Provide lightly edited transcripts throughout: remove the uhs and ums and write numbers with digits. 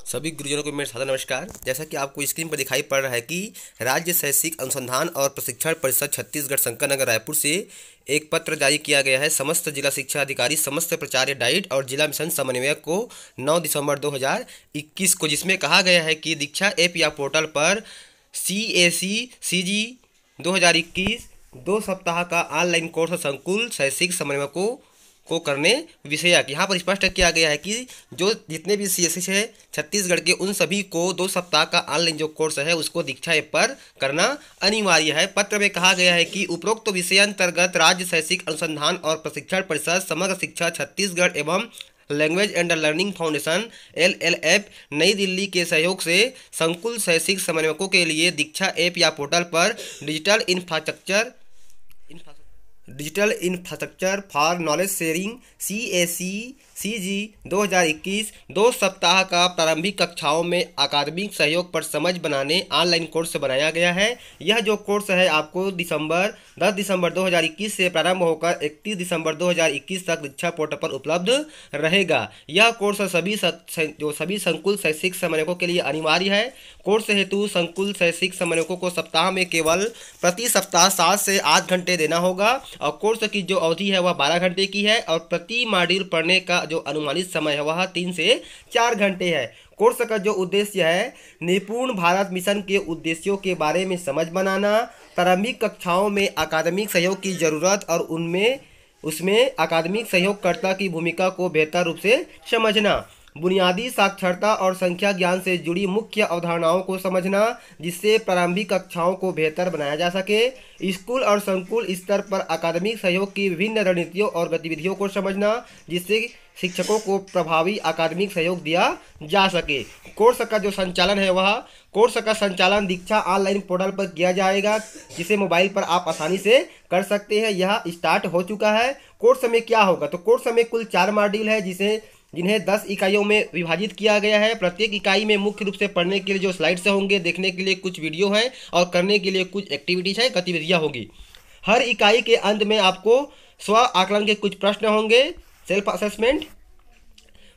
सभी गुरुजनों को मेरा सादर नमस्कार। जैसा कि आपको स्क्रीन पर दिखाई पड़ रहा है कि राज्य शैक्षिक अनुसंधान और प्रशिक्षण परिषद छत्तीसगढ़ शंकर नगर रायपुर से एक पत्र जारी किया गया है समस्त जिला शिक्षा अधिकारी, समस्त प्राचार्य डाइट और जिला मिशन समन्वयक को 9 दिसंबर 2021 को, जिसमें कहा गया है कि दीक्षा ऐप या पोर्टल पर CAC-CG 2021 2 सप्ताह का ऑनलाइन कोर्स संकुल शैक्षिक समन्वयकों को करने विषयक। यहाँ पर स्पष्ट किया गया है कि जो जितने भी CSC है छत्तीसगढ़ के, उन सभी को 2 सप्ताह का ऑनलाइन जो कोर्स है उसको दीक्षा ऐप पर करना अनिवार्य है। पत्र में कहा गया है कि उपरोक्त विषय अंतर्गत राज्य शैक्षिक अनुसंधान और प्रशिक्षण परिषद, समग्र शिक्षा छत्तीसगढ़ एवं language and learning foundation LLF नई दिल्ली के सहयोग से संकुल शैक्षिक समन्वयकों के लिए दीक्षा ऐप या पोर्टल पर digital infrastructure for knowledge sharing CAC-CG 2021 2 सप्ताह का प्रारंभिक कक्षाओं में अकादमिक सहयोग पर समझ बनाने ऑनलाइन कोर्स बनाया गया है। यह जो कोर्स है आपको 10 दिसंबर 2021 से प्रारंभ होकर 31 दिसंबर 2021 तक दीक्षा पोर्टल पर उपलब्ध रहेगा। यह कोर्स सभी संकुल शैक्षिक समन्वयकों के लिए अनिवार्य है। कोर्स हेतु संकुल शैक्षिक समन्वयकों को सप्ताह में केवल प्रति सप्ताह 7 से 8 घंटे देना होगा और कोर्स की जो अवधि है वह 12 घंटे की है और प्रति मॉड्यूल पढ़ने का जो अनुमानित समय है वह 3 से 4 घंटे है। कोर्स का जो उद्देश्य है, निपुण भारत मिशन के उद्देश्यों के बारे में समझ बनाना, प्रारंभिक कक्षाओं में अकादमिक सहयोग की जरूरत और उसमें अकादमिक सहयोगकर्ता की भूमिका को बेहतर रूप से समझना, बुनियादी साक्षरता और संख्या ज्ञान से जुड़ी मुख्य अवधारणाओं को समझना जिससे प्रारंभिक कक्षाओं को बेहतर बनाया जा सके, स्कूल और संकुल स्तर पर अकादमिक सहयोग की विभिन्न रणनीतियों और गतिविधियों को समझना जिससे शिक्षकों को प्रभावी अकादमिक सहयोग दिया जा सके। कोर्स का जो संचालन है वह कोर्स का संचालन दीक्षा ऑनलाइन पोर्टल पर किया जाएगा जिसे मोबाइल पर आप आसानी से कर सकते हैं। यह स्टार्ट हो चुका है। कोर्स में क्या होगा, तो कोर्स में कुल 4 मॉड्यूल है जिन्हें 10 इकाइयों में विभाजित किया गया है। प्रत्येक इकाई में मुख्य रूप से पढ़ने के लिए जो स्लाइड्स होंगे, देखने के लिए कुछ वीडियो हैं और करने के लिए कुछ एक्टिविटीज है, गतिविधियां होगी। हर इकाई के अंत में आपको स्व आकलन के कुछ प्रश्न होंगे, सेल्फ असेसमेंट।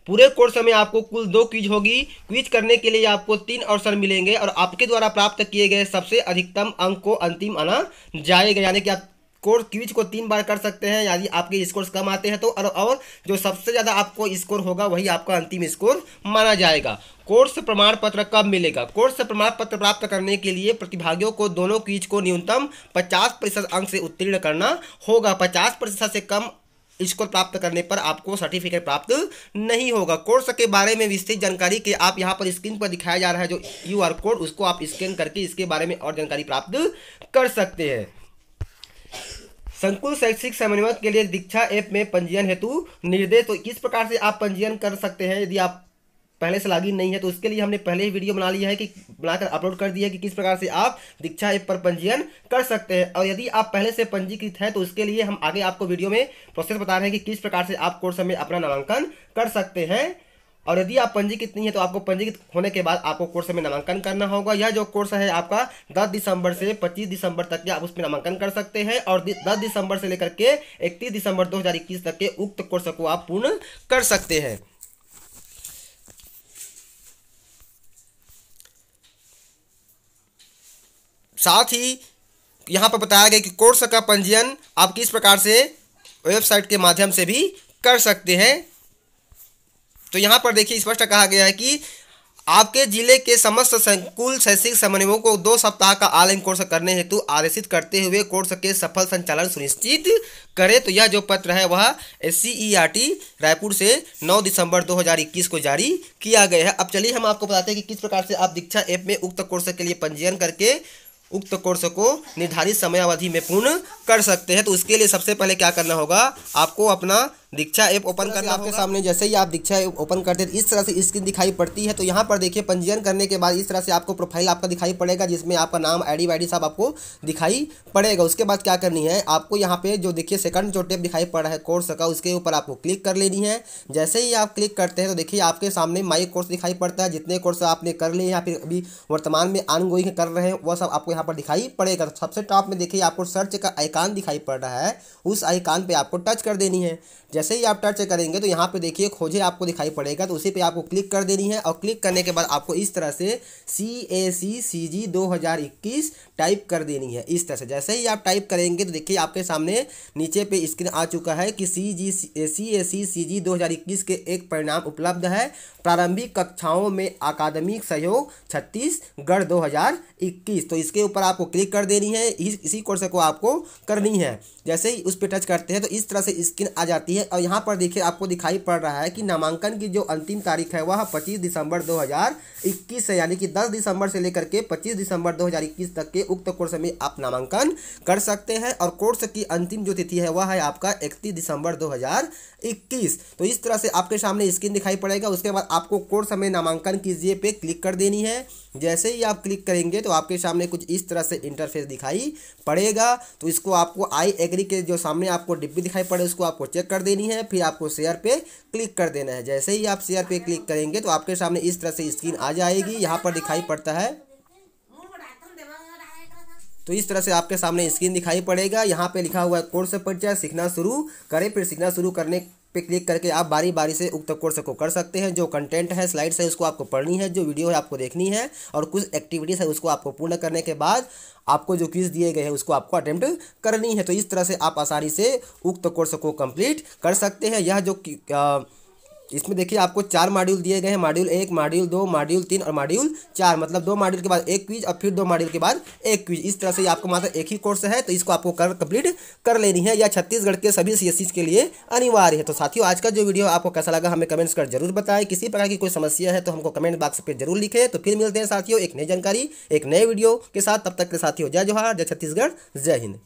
पूरे कोर्स में आपको कुल 2 क्विज होगी। क्विज करने के लिए आपको 3 अवसर मिलेंगे और आपके द्वारा प्राप्त किए गए सबसे अधिकतम अंक को अंतिम आना जाएगा, यानी कि आप कोर्स क्विज को 3 बार कर सकते हैं। यदि आपके स्कोर कम आते हैं तो और जो सबसे ज़्यादा आपको स्कोर होगा वही आपका अंतिम स्कोर माना जाएगा। कोर्स प्रमाण पत्र कब मिलेगा? कोर्स प्रमाण पत्र प्राप्त करने के लिए प्रतिभागियों को दोनों क्विज को न्यूनतम 50% अंक से उत्तीर्ण करना होगा। 50% से कम स्कोर प्राप्त करने पर आपको सर्टिफिकेट प्राप्त नहीं होगा। कोर्स के बारे में विस्तृत जानकारी के आप यहाँ पर स्क्रीन पर दिखाया जा रहा है जो QR कोड, उसको आप स्कैन करके इसके बारे में और जानकारी प्राप्त कर सकते हैं। संकुल शैक्षिक समन्वयक के लिए दीक्षा ऐप में पंजीयन हेतु निर्देश। तो किस प्रकार से आप पंजीयन कर सकते हैं यदि आप पहले से लॉगिन नहीं है, तो उसके लिए हमने पहले ही वीडियो बना लिया है कि बनाकर अपलोड कर दिया है कि किस प्रकार से आप दीक्षा ऐप पर पंजीयन कर सकते हैं। और यदि आप पहले से पंजीकृत है तो उसके लिए हम आगे आपको वीडियो में प्रोसेस बता रहे हैं कि किस प्रकार से आप कोर्स में अपना नामांकन कर सकते हैं। और यदि आप पंजीकृत नहीं है तो आपको पंजीकृत होने के बाद आपको कोर्स में नामांकन करना होगा। यह जो कोर्स है आपका 10 दिसंबर से 25 दिसंबर तक के आप उसमें नामांकन कर सकते हैं और 10 दिसंबर से लेकर के 31 दिसंबर 2021 तक के उक्त कोर्स को आप पूर्ण कर सकते हैं। साथ ही यहाँ पर बताया गया कि कोर्स का पंजीयन आप किस प्रकार से वेबसाइट के माध्यम से भी कर सकते हैं। तो यहाँ पर देखिए स्पष्ट कहा गया है कि आपके जिले के समस्त संकुल शैक्षिक समन्वयों को 2 सप्ताह का ऑनलाइन कोर्स करने हेतु आदेशित करते हुए कोर्स के सफल संचालन सुनिश्चित करें। तो यह जो पत्र है वह SCERT रायपुर से 9 दिसंबर 2021 को जारी किया गया है। अब चलिए हम आपको बताते हैं कि किस प्रकार से आप दीक्षा ऐप में उक्त कोर्स के लिए पंजीयन करके उक्त कोर्स को निर्धारित समयावधि में पूर्ण कर सकते हैं। तो उसके लिए सबसे पहले क्या करना होगा, आपको अपना दीक्षा ऐप ओपन करना आपके सामने। जैसे ही आप दीक्षा ऐप ओपन करते हैं इस तरह से स्क्रीन दिखाई पड़ती है। तो यहाँ पर देखिए पंजीयन करने के बाद इस तरह से आपको प्रोफाइल आपका दिखाई पड़ेगा जिसमें आपका नाम, ID वाईडी सब आपको दिखाई पड़ेगा। उसके बाद क्या करनी है, आपको यहाँ पे जो देखिए सेकंड जो टेप दिखाई पड़ रहा है कोर्स का, उसके ऊपर आपको क्लिक कर लेनी है। जैसे ही आप क्लिक करते हैं तो देखिए आपके सामने माई कोर्स दिखाई पड़ता है। जितने कोर्स आपने कर लिए या फिर अभी वर्तमान में ऑनगोइंग कर रहे हैं वह सब आपको यहाँ पर दिखाई पड़ेगा। तो सबसे टॉप में देखिए आपको सर्च का आइकान दिखाई पड़ रहा है, उस आइकान पर आपको टच कर देनी है। जैसे ही आप टच करेंगे तो यहाँ पे देखिए खोजे आपको दिखाई पड़ेगा, तो उसी पे आपको क्लिक कर देनी है। और क्लिक करने के बाद आपको इस तरह से CAC-CG 2021 टाइप कर देनी है। इस तरह से जैसे ही आप टाइप करेंगे तो देखिए आपके सामने नीचे पे स्क्रीन आ चुका है कि CAC-CG 2021 के एक परिणाम उपलब्ध है। प्रारंभिक कक्षाओं में अकादमिक सहयोग छत्तीसगढ़ 2021। तो इसके ऊपर आपको क्लिक कर देनी है, इसी कोर्स को आपको करनी है। जैसे ही उस पर टच करते हैं तो इस तरह से स्क्रीन आ जाती है। और यहाँ पर देखिए आपको दिखाई पड़ रहा है कि नामांकन की जो अंतिम तारीख है वह 25 दिसंबर 2021 है, यानी कि 10 दिसंबर से लेकर के 25 दिसंबर 2021 तक के उक्त कोर्स में आप नामांकन कर सकते हैं। और कोर्स की अंतिम जो तिथि है वह है आपका 31 दिसंबर 2021। तो इस तरह से आपके सामने स्क्रीन दिखाई पड़ेगा। उसके बाद आपको कोर्स में नामांकन कीजिए पे क्लिक कर देनी है। जैसे ही आप क्लिक करेंगे तो आपके सामने कुछ इस तरह से इंटरफेस दिखाई पड़ेगा। तो इसको आपको आई एग्री के जो सामने आपको डिब्बी दिखाई पड़े उसको आपको चेक कर देनी है, फिर आपको शेयर पे क्लिक कर देना है। जैसे ही आप शेयर पे क्लिक करेंगे तो आपके सामने इस तरह से स्क्रीन आ जाएगी। यहाँ पर दिखाई पड़ता है, तो इस तरह से आपके सामने स्क्रीन दिखाई पड़ेगा। यहाँ पे लिखा हुआ है कोर्स परिचय, सीखना शुरू करें। फिर सीखना शुरू करने पे क्लिक करके आप बारी बारी से उक्त कोर्स को कर सकते हैं। जो कंटेंट है, स्लाइड्स है, उसको आपको पढ़नी है, जो वीडियो है आपको देखनी है, और कुछ एक्टिविटीज़ है उसको आपको पूर्ण करने के बाद आपको जो क्विज दिए गए हैं उसको आपको अटेम्प्ट करनी है। तो इस तरह से आप आसानी से उक्त कोर्स को कंप्लीट कर सकते हैं। यह जो इसमें देखिए आपको 4 मॉड्यूल दिए गए हैं, मॉड्यूल 1, मॉड्यूल 2, मॉड्यूल 3 और मॉड्यूल 4। मतलब 2 मॉड्यूल के बाद एक क्विज और फिर 2 मॉड्यूल के बाद एक क्विज। इस तरह से आपको मात्र एक ही कोर्स है, तो इसको आपको कंप्लीट कर लेनी है। यह छत्तीसगढ़ के सभी CSC के लिए अनिवार्य है। तो साथियों, आज का जो वीडियो आपको कैसा लगा हमें कमेंट्स कर जरूर बताएं। किसी प्रकार की कोई समस्या है तो हमको कमेंट बॉक्स पे जरूर लिखें। तो फिर मिलते हैं साथियों एक नई जानकारी, एक नए वीडियो के साथ। तब तक के साथियों, जय जोहार, जय छत्तीसगढ़, जय हिंद।